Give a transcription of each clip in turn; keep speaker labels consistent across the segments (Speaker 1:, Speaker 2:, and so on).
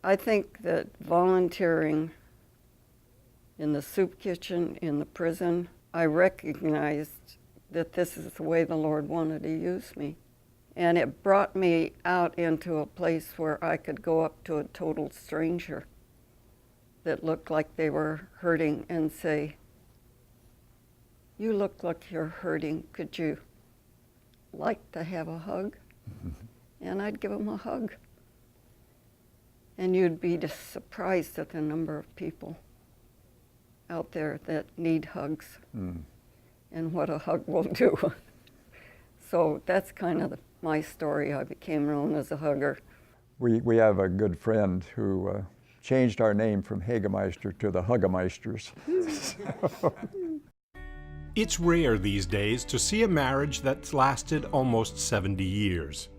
Speaker 1: I think that volunteering in the soup kitchen, in the prison, I recognized that this is the way the Lord wanted to use me. And it brought me out into a place where I could go up to a total stranger that looked like they were hurting and say, "You look like you're hurting. Could you like to have a hug?" And I'd give them a hug. And you'd be just surprised at the number of people out there that need hugs and what a hug will do. So that's kind of my story. I became known as a hugger.
Speaker 2: We have a good friend who changed our name from Hagemeister to the Hagemeisters.
Speaker 3: It's rare these days to see a marriage that's lasted almost 70 years.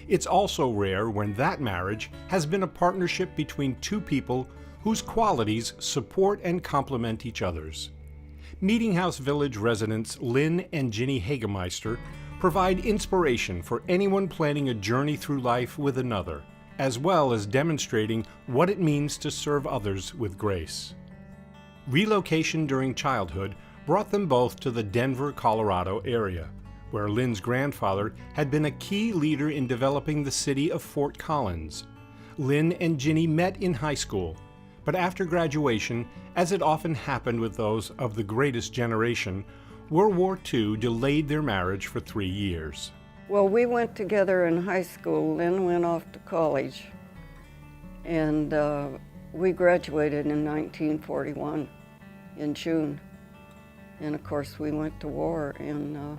Speaker 3: It's also rare when that marriage has been a partnership between two people whose qualities support and complement each other's. Meeting House Village residents Lynn and Ginny Hagemeister provide inspiration for anyone planning a journey through life with another, as well as demonstrating what it means to serve others with grace. Relocation during childhood brought them both to the Denver, Colorado area, where Lynn's grandfather had been a key leader in developing the city of Fort Collins. Lynn and Ginny met in high school, but after graduation, as it often happened with those of the greatest generation, World War II delayed their marriage for 3 years.
Speaker 1: Well, we went together in high school. Lynn went off to college, and we graduated in 1941 in June. And of course, we went to war in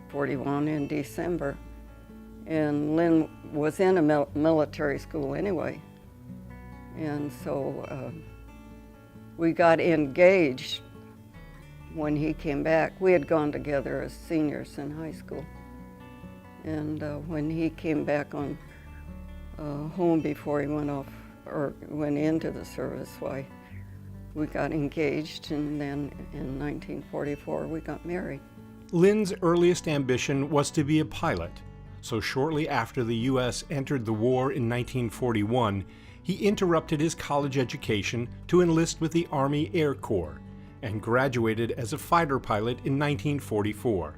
Speaker 1: 41 in December. And Lynn was in a military school anyway. And so we got engaged when he came back. We had gone together as seniors in high school. And when he came back on home before he went off or went into the service, why, we got engaged, and then in 1944 we got married.
Speaker 3: Lynn's earliest ambition was to be a pilot, so shortly after the U.S. entered the war in 1941, he interrupted his college education to enlist with the Army Air Corps and graduated as a fighter pilot in 1944.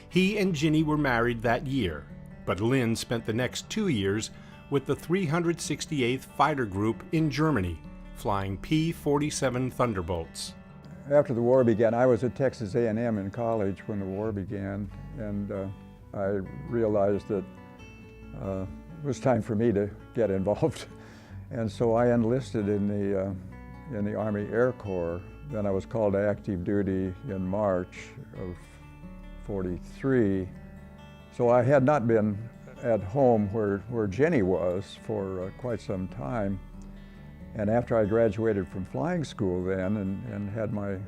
Speaker 3: He and Ginny were married that year, but Lynn spent the next 2 years with the 368th Fighter Group in Germany, flying P-47 Thunderbolts.
Speaker 2: After the war began, I was at Texas A&M in college when the war began, and I realized that it was time for me to get involved. And so I enlisted in the Army Air Corps. Then I was called to active duty in March of '43. So I had not been at home where Jenny was for quite some time. And after I graduated from flying school then and had my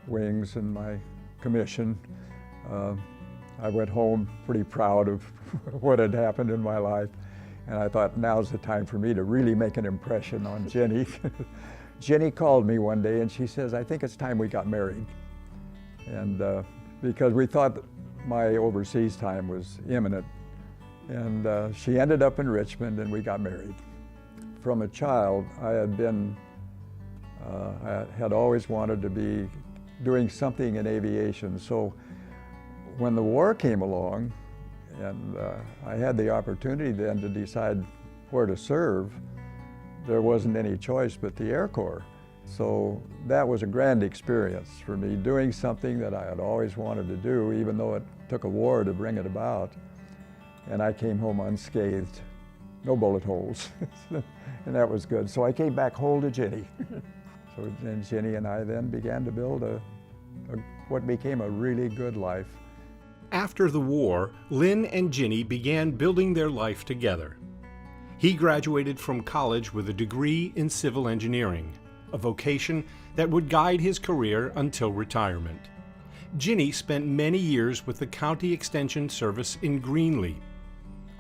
Speaker 2: wings and my commission, I went home pretty proud of what had happened in my life. And I thought, now's the time for me to really make an impression on Jenny. Jenny called me one day and she says, "I think it's time we got married." And because we thought that my overseas time was imminent. And she ended up in Richmond and we got married. From a child, I had always wanted to be doing something in aviation. So when the war came along, and I had the opportunity then to decide where to serve, there wasn't any choice but the Air Corps. So that was a grand experience for me, doing something that I had always wanted to do, even though it took a war to bring it about. And I came home unscathed, no bullet holes, and that was good. So I came back whole to Ginny. So then Ginny and I then began to build what became a really good life.
Speaker 3: After the war, Lynn and Ginny began building their life together. He graduated from college with a degree in civil engineering, a vocation that would guide his career until retirement. Ginny spent many years with the County Extension Service in Greenlee.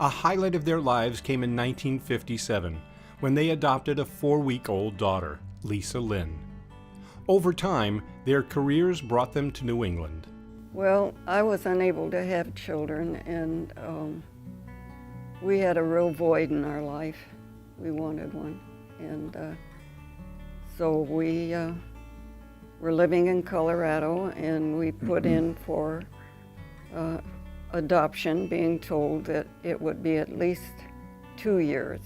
Speaker 3: A highlight of their lives came in 1957, when they adopted a 4-week-old daughter, Lisa Lynn. Over time, their careers brought them to New England.
Speaker 1: Well, I was unable to have children, and we had a real void in our life. We wanted one. And so we were living in Colorado, and we put in for adoption, being told that it would be at least 2 years.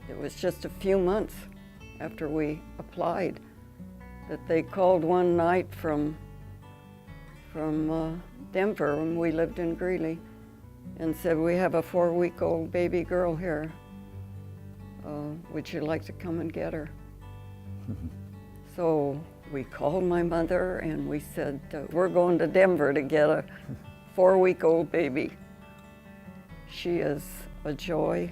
Speaker 1: It was just a few months after we applied that they called one night from Denver, when we lived in Greeley, and said, "We have a 4-week-old baby girl here. Would you like to come and get her?" So we called my mother and we said, "We're going to Denver to get a 4-week-old baby." She is a joy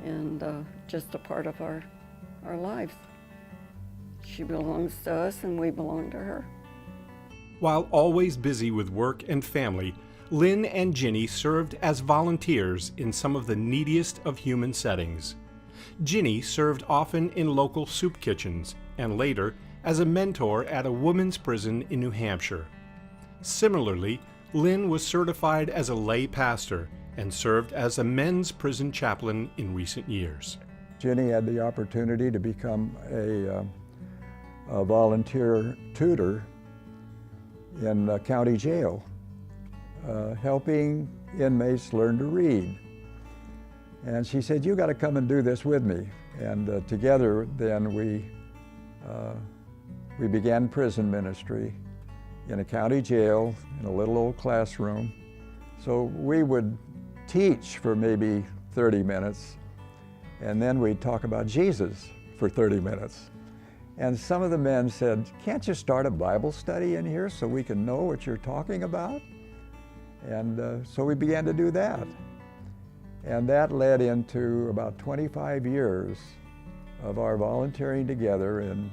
Speaker 1: and just a part of our lives. She belongs to us and we belong to her.
Speaker 3: While always busy with work and family, Lynn and Ginny served as volunteers in some of the neediest of human settings. Ginny served often in local soup kitchens and later as a mentor at a women's prison in New Hampshire. Similarly, Lynn was certified as a lay pastor and served as a men's prison chaplain in recent years.
Speaker 2: Ginny had the opportunity to become a volunteer tutor in county jail, helping inmates learn to read. And she said, "You got to come and do this with me." And together then we began prison ministry in a county jail in a little old classroom. So we would teach for maybe 30 minutes, and then we'd talk about Jesus for 30 minutes. And some of the men said, "Can't you start a Bible study in here so we can know what you're talking about?" And so we began to do that. And that led into about 25 years of our volunteering together in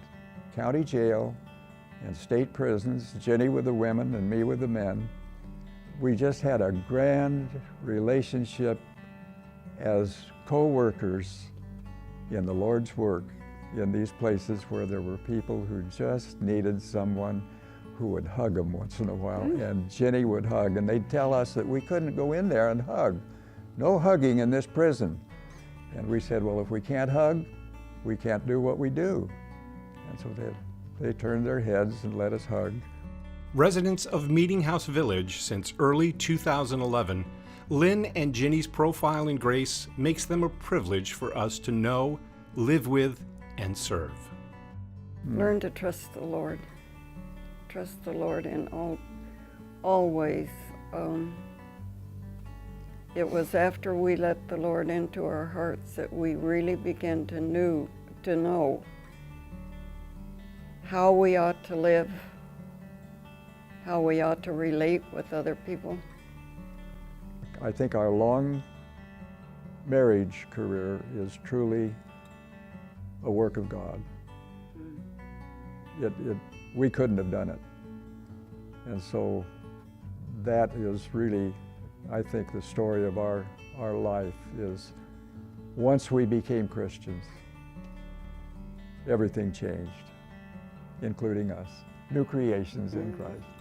Speaker 2: county jail and state prisons, Ginny with the women and me with the men. We just had a grand relationship as co-workers in the Lord's work in these places where there were people who just needed someone who would hug them once in a while. And Ginny would hug, and they'd tell us that we couldn't go in there and hug. No hugging in this prison. And we said, well, if we can't hug, we can't do what we do. And so they turned their heads and let us hug.
Speaker 3: Residents of Meeting House Village since early 2011, Lynn and Ginny's profile in grace makes them a privilege for us to know, live with, and serve.
Speaker 1: Learn to trust the Lord. Trust the Lord in all ways. It was after we let the Lord into our hearts that we really began to know how we ought to live, how we ought to relate with other people.
Speaker 2: I think our long marriage career is truly a work of God. We couldn't have done it. And so that is really, I think, the story of our life is once we became Christians, everything changed, including us, new creations in Christ.